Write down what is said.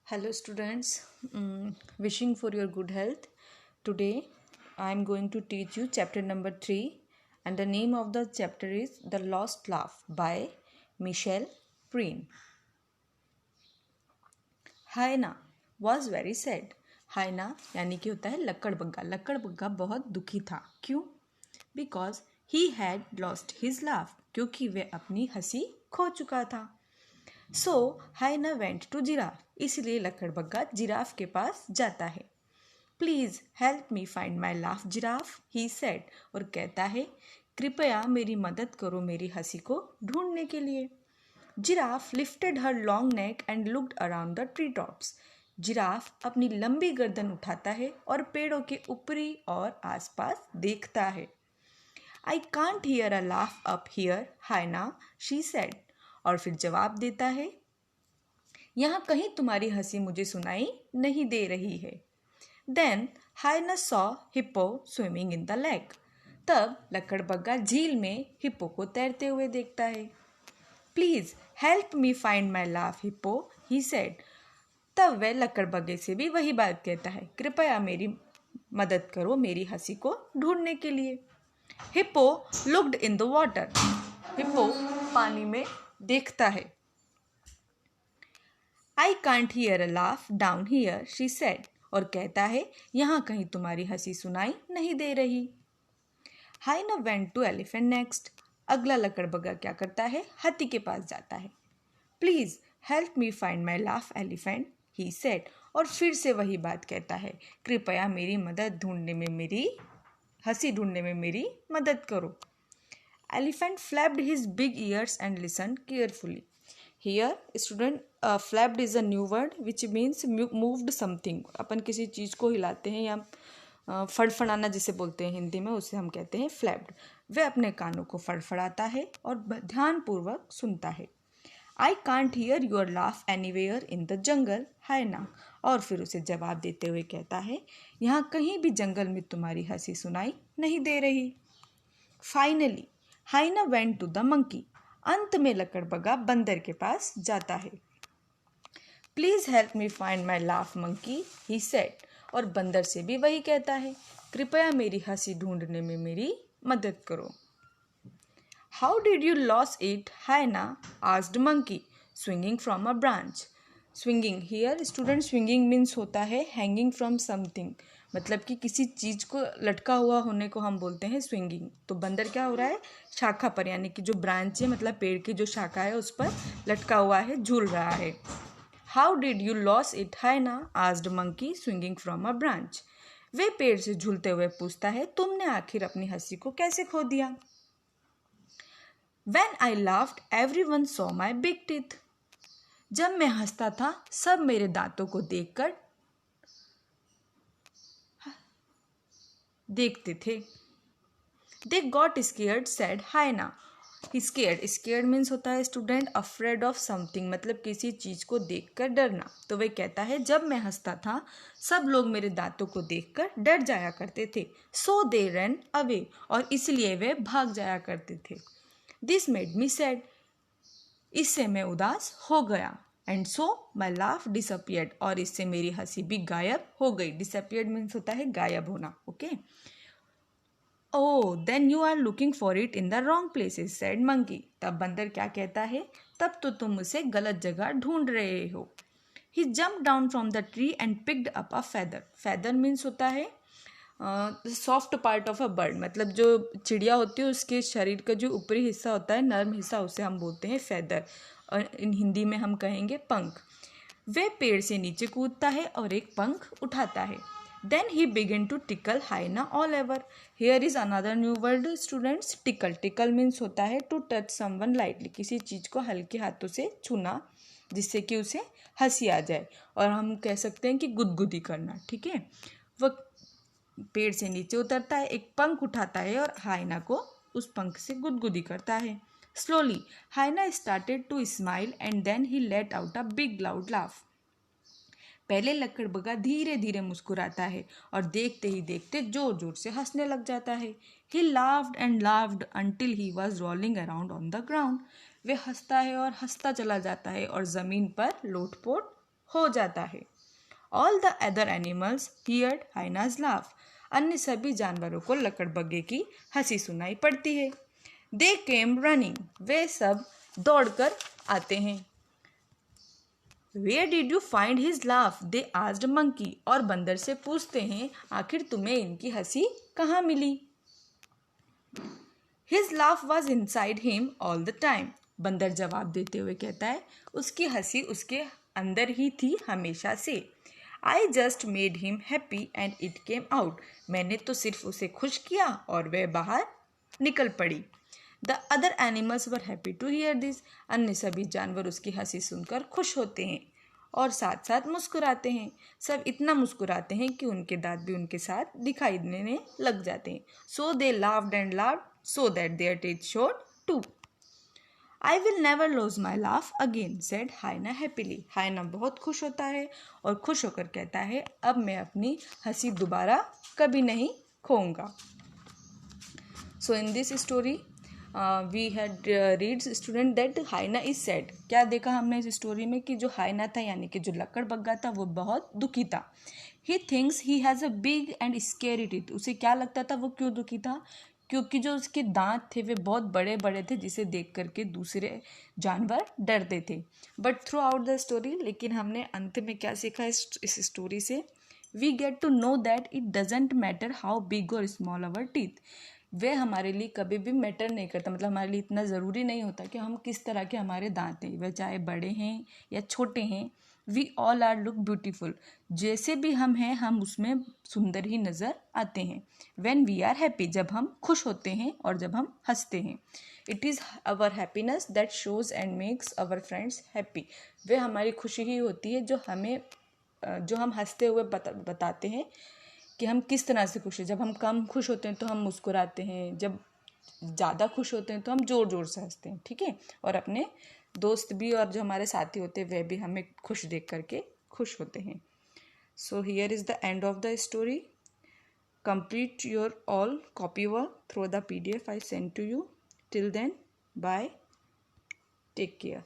Hello students, wishing for your good health. Today I am going to teach you chapter number 3 and the name of the chapter is The Lost Laugh by Michel Preen. हायना was very sad. हायना यानी कि होता है लकड़बग्गा. लकड़बग्गा बहुत दुखी था. क्यों? Because he had lost his laugh. क्योंकि वह अपनी हंसी खो चुका था. सो हाइना वेंट टू जिराफ. इसलिए लकड़बग्गा जिराफ के पास जाता है. Please help me find my laugh giraffe, he said. और कहता है कृपया मेरी मदद करो मेरी हंसी को ढूंढने के लिए. Giraffe lifted her long neck and looked around the tree tops. Giraffe अपनी लंबी गर्दन उठाता है और पेड़ों के ऊपरी और आसपास देखता है. I can't hear a laugh up here hyena, she said. और फिर जवाब देता है यहाँ कहीं तुम्हारी हंसी मुझे सुनाई नहीं दे रही है. Then hyena saw hippo swimming in the lake. तब लकड़बग्गा झील में हिप्पो को तैरते हुए देखता है. Please help me find my laugh hippo, he said. तब वह लकड़बग्गे से भी वही बात कहता है, कृपया मेरी मदद करो मेरी हंसी को ढूंढने के लिए. Hippo looked in the water. Hippo पानी में देखता है. I can't hear a laugh down here, she said. और कहता है यहाँ कहीं तुम्हारी हंसी सुनाई नहीं दे रही. हाइना वेंट टू एलिफेंट नेक्स्ट. अगला लकड़बग्गा क्या करता है? हाथी के पास जाता है. Please help me find my laugh elephant, he said. और फिर से वही बात कहता है, कृपया मेरी मदद ढूंढने में मेरी हंसी ढूंढने में मेरी मदद करो. Elephant flapped his big ears and listened carefully. Here, student, flapped is a new word which means moved something. अपन किसी चीज़ को हिलाते हैं या फड़फड़ाना जिसे बोलते हैं हिंदी में, उसे हम कहते हैं फ्लैप्ड. वह अपने कानों को फड़फड़ाता है और ध्यानपूर्वक सुनता है. I can't hear your laugh anywhere in the jungle hyena. और फिर उसे जवाब देते हुए कहता है यहाँ कहीं भी जंगल में तुम्हारी हंसी सुनाई नहीं दे रही. Finally hyena went to the monkey. अंत में लकड़बग्गा बंदर के पास जाता है. Please help me find my laugh monkey, he said. और बंदर से भी वही कहता है, कृपया मेरी हंसी ढूंढने में मेरी मदद करो. How did you lose it hyena, asked monkey, swinging from a branch. Swinging here student, swinging means होता है हैंगिंग फ्रॉम समथिंग. मतलब कि किसी चीज़ को लटका हुआ होने को हम बोलते हैं स्विंगिंग. तो बंदर क्या हो रहा है? शाखा पर, यानी कि जो ब्रांच है मतलब पेड़ की जो शाखा है उस पर लटका हुआ है, झूल रहा है. How did you lose it hyena, asked monkey, swinging from a branch. वे पेड़ से झूलते हुए पूछता है तुमने आखिर अपनी हंसी को कैसे खो दिया. When I laughed, everyone saw my big teeth. जब मैं हंसता था सब मेरे दांतों को देखते थे. They got scared, said हाइना. Scared means होता है स्टूडेंट afraid of something, मतलब किसी चीज़ को देखकर डरना. तो वह कहता है जब मैं हंसता था सब लोग मेरे दांतों को देखकर डर जाया करते थे. So they ran away. और इसलिए वे भाग जाया करते थे. This made me sad. इससे मैं उदास हो गया. And so my laugh disappeared. और इससे मेरी हंसी भी गायब हो गई. डिसअपियर्ड मीन्स होता है गायब होना. Okay. Oh then you are looking for it in the wrong places, said monkey. तब बंदर क्या कहता है? तब तो तुम उसे गलत जगह ढूंढ रहे हो. He jump down from the tree and picked up a feather. Feather means होता है soft part of a bird. मतलब जो चिड़िया होती है उसके शरीर का जो ऊपरी हिस्सा होता है, नर्म हिस्सा, उसे हम बोलते हैं फेदर. और इन हिंदी में हम कहेंगे पंख. वे पेड़ से नीचे कूदता है और एक पंख उठाता है. Then he begin to tickle hyena all over. Here is another new word students, tickle. Tickle means होता है टू टच समवन लाइटली, किसी चीज़ को हल्के हाथों से छूना जिससे कि उसे हंसी आ जाए. और हम कह सकते हैं कि गुदगुदी करना. ठीक है. वह पेड़ से नीचे उतरता है, एक पंख उठाता है और हाइना को उस पंख से गुदगुदी करता है. Slowly hyena started to smile and then he let out a big loud laugh. पहले लकड़बग्गा धीरे धीरे मुस्कुराता है और देखते ही देखते जोर जोर से हंसने लग जाता है. He laughed and laughed until he was rolling around on the ground. वे हंसता है और हंसता चला जाता है और ज़मीन पर लोटपोट हो जाता है। All the other animals heard hyenas laugh. अन्य सभी जानवरों को लकड़बग्गे की हंसी सुनाई पड़ती है। दे केम रनिंग। वे सब दौड़कर आते हैं। Where did you find his laugh? They asked monkey. और बंदर से पूछते हैं आखिर तुम्हें इनकी हंसी कहाँ मिली? His laugh was inside him all the time. बंदर जवाब देते हुए कहता है उसकी हंसी उसके अंदर ही थी हमेशा से। I just made him happy and it came out. मैंने तो सिर्फ उसे खुश किया और वह बाहर निकल पड़ी। The other animals were happy to hear this. अन्य सभी जानवर उसकी हंसी सुनकर खुश होते हैं और साथ साथ मुस्कुराते हैं। सब इतना मुस्कुराते हैं कि उनके दांत भी उनके साथ दिखाई देने लग जाते हैं। So they laughed and laughed so that their teeth showed too. I will never lose my laugh again, said Hyena happily. हाइना बहुत खुश होता है और खुश होकर कहता है अब मैं अपनी हंसी दोबारा कभी नहीं खोऊंगा। So in this story we had read student that hyena is sad. क्या देखा हमने इस स्टोरी में कि जो हाइना था यानी कि जो लकड़बग्गा था वो बहुत दुखी था। He thinks he has a big and scary teeth. उसे क्या लगता था वो क्यों दुखी था? क्योंकि जो उसके दांत थे वे बहुत बड़े बड़े थे जिसे देख करके दूसरे जानवर डरते थे। But throughout the story, लेकिन हमने अंत में क्या सीखा इस स्टोरी से? We get to know that it doesn't matter how big और स्मॉल अवर टीथ। वे हमारे लिए कभी भी मैटर नहीं करता, मतलब हमारे लिए इतना ज़रूरी नहीं होता कि हम किस तरह के हमारे दांत हैं, वे चाहे बड़े हैं या छोटे हैं। We all are look beautiful. जैसे भी हम हैं हम उसमें सुंदर ही नज़र आते हैं। व्हेन वी आर हैप्पी, जब हम खुश होते हैं और जब हम हंसते हैं। It is our happiness that shows and makes our friends happy. वे हमारी खुशी ही होती है जो हम हंसते हुए बताते हैं कि हम किस तरह से खुश हैं। जब हम कम खुश होते हैं तो हम मुस्कुराते हैं, जब ज़्यादा खुश होते हैं तो हम ज़ोर ज़ोर से हंसते हैं, ठीक है। और अपने दोस्त भी और जो हमारे साथी होते हैं वे भी हमें खुश देख करके खुश होते हैं। So here is the end of the story. Complete your all copy work through the PDF I sent to you. Till then, bye. Take care.